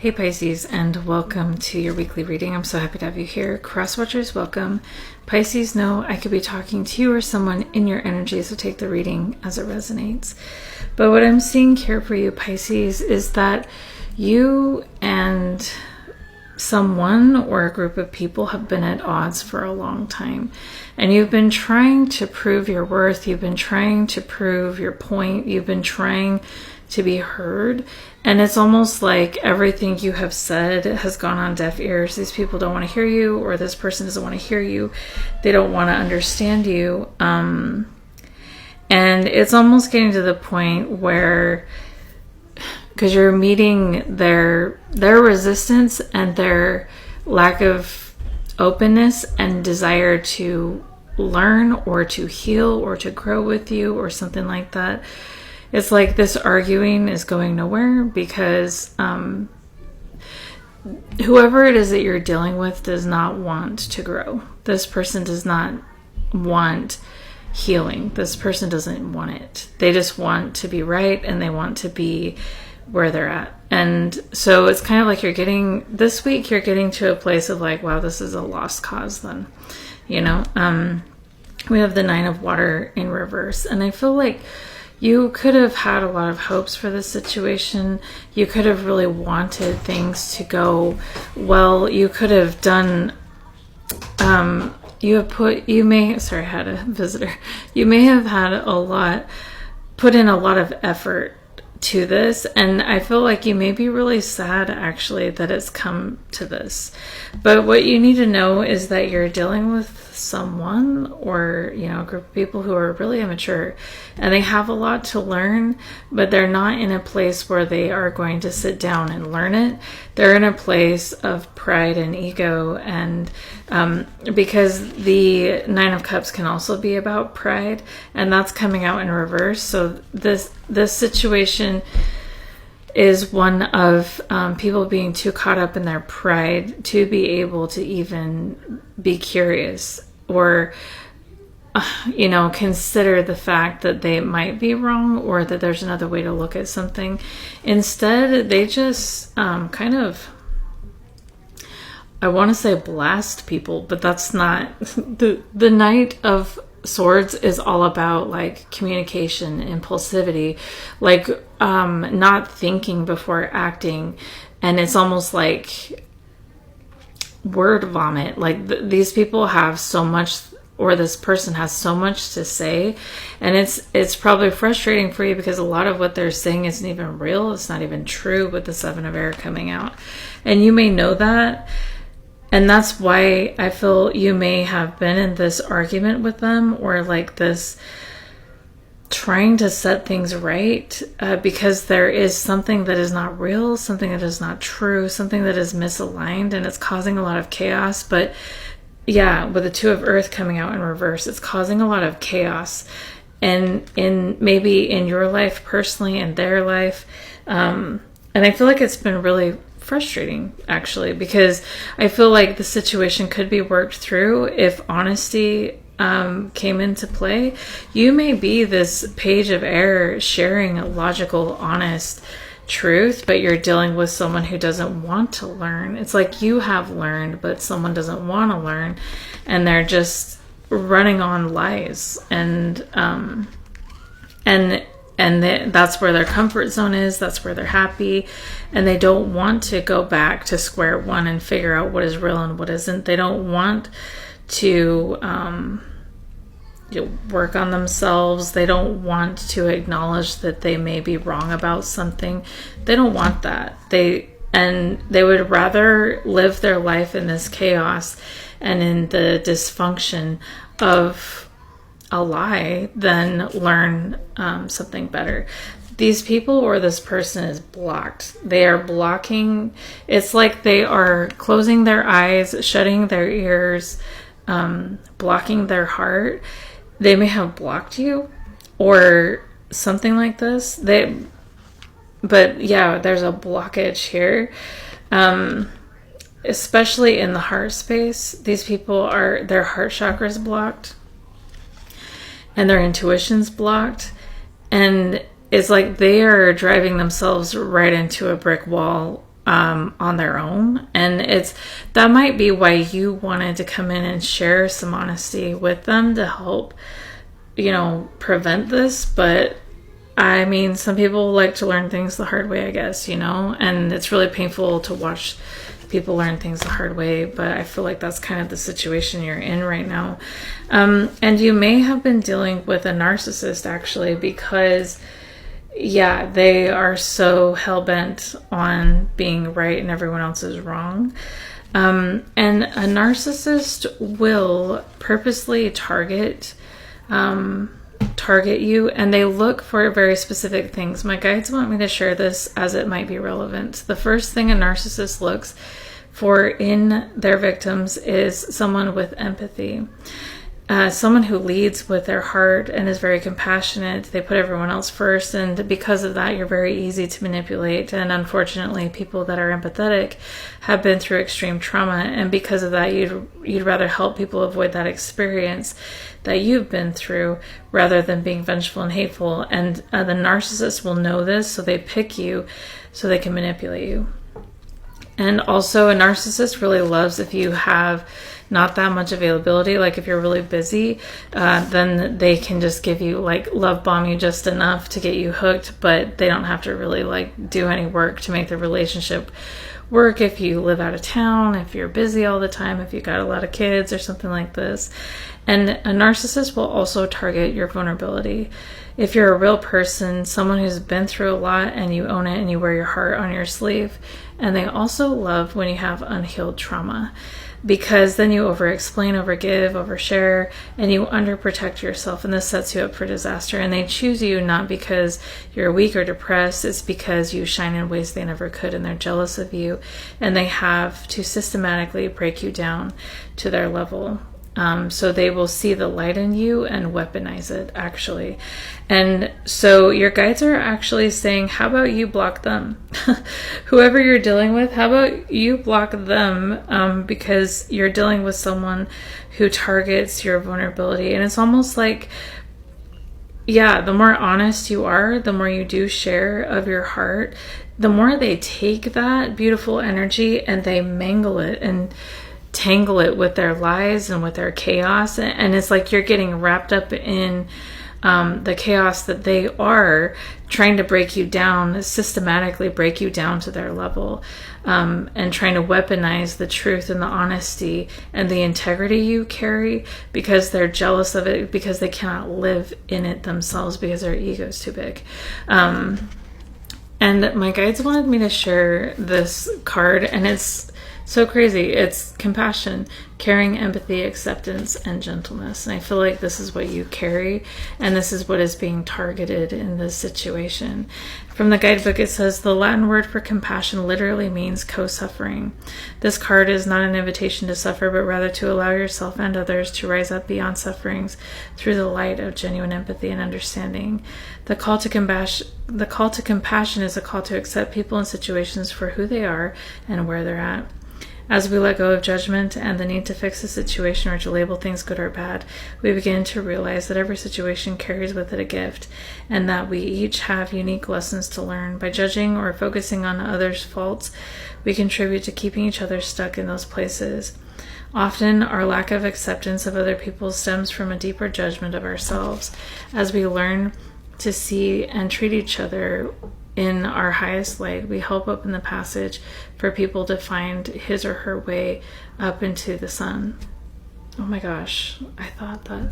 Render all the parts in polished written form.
Hey Pisces, and welcome to your weekly reading. I'm so happy to have you here. Cross watchers, welcome. Pisces, know I could be talking to you or someone in your energy, so take the reading as it resonates. But what I'm seeing here for you, Pisces, is that you and someone or a group of people have been at odds for a long time. And you've been trying to prove your worth. You've been trying to prove your point. You've been trying to be heard. And it's almost like everything you have said has gone on deaf ears. These people don't want to hear you, or this person doesn't want to hear you. They don't want to understand you. And it's almost getting to the point where, because you're meeting their resistance and their lack of openness and desire to learn or to heal or to grow with you or something like that. It's like this arguing is going nowhere because whoever it is that you're dealing with does not want to grow. This person does not want healing. This person doesn't want it. They just want to be right, and they want to be where they're at. And so it's kind of like this week you're getting to a place of like, wow, this is a lost cause then. We have the Nine of Water in reverse, and I feel like you could have had a lot of hopes for this situation. You could have really wanted things to go well. You could have done, I had a visitor. You may have had put in a lot of effort to this. And I feel like you may be really sad actually that it's come to this. But what you need to know is that you're dealing with someone or a group of people who are really immature, and they have a lot to learn, but they're not in a place where they are going to sit down and learn it. They're in a place of pride and ego, and because the Nine of Cups can also be about pride, and that's coming out in reverse. So this situation is one of people being too caught up in their pride to be able to even be curious or consider the fact that they might be wrong or that there's another way to look at something. Instead, they just I want to say blast people, but that's not the Knight of Swords is all about like communication, impulsivity, like not thinking before acting, and it's almost like word vomit. Like these people have so much, or this person has so much to say, and it's probably frustrating for you because a lot of what they're saying isn't even real. It's not even true with the Seven of Air coming out, and you may know that. And that's why I feel you may have been in this argument with them, or like this trying to set things right, because there is something that is not real, something that is not true, something that is misaligned, and it's causing a lot of chaos. But yeah, with the Two of Earth coming out in reverse, it's causing a lot of chaos, and maybe in your life personally, in their life, and I feel like it's been really frustrating actually, because I feel like the situation could be worked through if honesty came into play. You may be this Page of Air sharing a logical, honest truth, but you're dealing with someone who doesn't want to learn. It's like you have learned, but someone doesn't want to learn, and they're just running on lies, and that's where their comfort zone is. That's where they're happy. And they don't want to go back to square one and figure out what is real and what isn't. They don't want to work on themselves. They don't want to acknowledge that they may be wrong about something. They don't want that. They would rather live their life in this chaos and in the dysfunction of a lie than learn something better. These people or this person is blocked. They are blocking. It's like they are closing their eyes, shutting their ears, blocking their heart. They may have blocked you or something like this. But yeah, there's a blockage here. Especially in the heart space. These people their heart chakra is blocked. And their intuition's blocked, and it's like they are driving themselves right into a brick wall on their own. And that might be why you wanted to come in and share some honesty with them to help, prevent this. But I mean, some people like to learn things the hard way, I guess, and it's really painful to watch people learn things the hard way, but I feel like that's kind of the situation you're in right now. And you may have been dealing with a narcissist, actually, because they are so hell-bent on being right and everyone else is wrong. And a narcissist will purposely target you, and they look for very specific things. My guides want me to share this as it might be relevant. The first thing a narcissist looks for in their victims is someone with empathy. Someone who leads with their heart and is very compassionate. They put everyone else first, and because of that, you're very easy to manipulate. And unfortunately, people that are empathetic have been through extreme trauma, and because of that, you'd rather help people avoid that experience that you've been through rather than being vengeful and hateful. And the narcissist will know this, so they pick you so they can manipulate you. And also, a narcissist really loves if you have not that much availability. Like if you're really busy, then they can just give you, love bomb you just enough to get you hooked, but they don't have to really do any work to make the relationship work. If you live out of town, if you're busy all the time, if you got a lot of kids or something like this. And a narcissist will also target your vulnerability. If you're a real person, someone who's been through a lot and you own it and you wear your heart on your sleeve. And they also love when you have unhealed trauma, because then you over-explain, over-give, over-share, and you under-protect yourself, and this sets you up for disaster. And they choose you not because you're weak or depressed, it's because you shine in ways they never could, and they're jealous of you, and they have to systematically break you down to their level. So they will see the light in you and weaponize it, actually. And so your guides are actually saying, how about you block them? Whoever you're dealing with, how about you block them? Because you're dealing with someone who targets your vulnerability. And it's almost like, the more honest you are, the more you do share of your heart, the more they take that beautiful energy and they mangle it and tangle it with their lies and with their chaos. And it's like you're getting wrapped up in the chaos that they are trying to break you down, systematically break you down to their level, and trying to weaponize the truth and the honesty and the integrity you carry, because they're jealous of it, because they cannot live in it themselves, because their ego's too big. And my guides wanted me to share this card, and it's so crazy. It's compassion, caring, empathy, acceptance, and gentleness. And I feel like this is what you carry, and this is what is being targeted in this situation. From the guidebook, it says the Latin word for compassion literally means co-suffering. This card is not an invitation to suffer, but rather to allow yourself and others to rise up beyond sufferings through the light of genuine empathy and understanding. The call to compassion is a call to accept people and situations for who they are and where they're at. As we let go of judgment and the need to fix a situation or to label things good or bad, we begin to realize that every situation carries with it a gift, and that we each have unique lessons to learn. By judging or focusing on others' faults, we contribute to keeping each other stuck in those places. Often, our lack of acceptance of other people stems from a deeper judgment of ourselves. As we learn to see and treat each other in our highest light, we help open the passage for people to find his or her way up into the sun. Oh my gosh, I thought that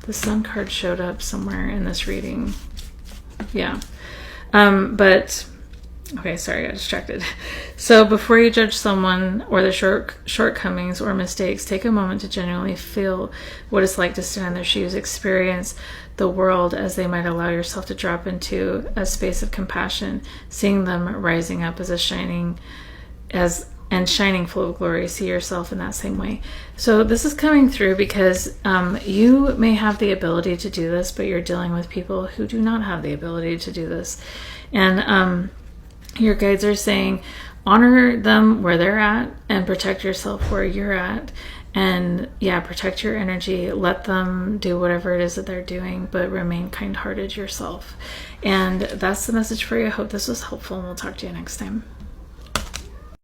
the sun card showed up somewhere in this reading. But okay, sorry, I got distracted. So before you judge someone or their shortcomings or mistakes, take a moment to genuinely feel what it's like to stand in their shoes, experience the world as they might, allow yourself to drop into a space of compassion, seeing them rising up as shining full of glory. See yourself in that same way. So this is coming through because you may have the ability to do this, but you're dealing with people who do not have the ability to do this. And your guides are saying, honor them where they're at and protect yourself where you're at. And protect your energy. Let them do whatever it is that they're doing, but remain kind-hearted yourself. And that's the message for you. I hope this was helpful, and we'll talk to you next time.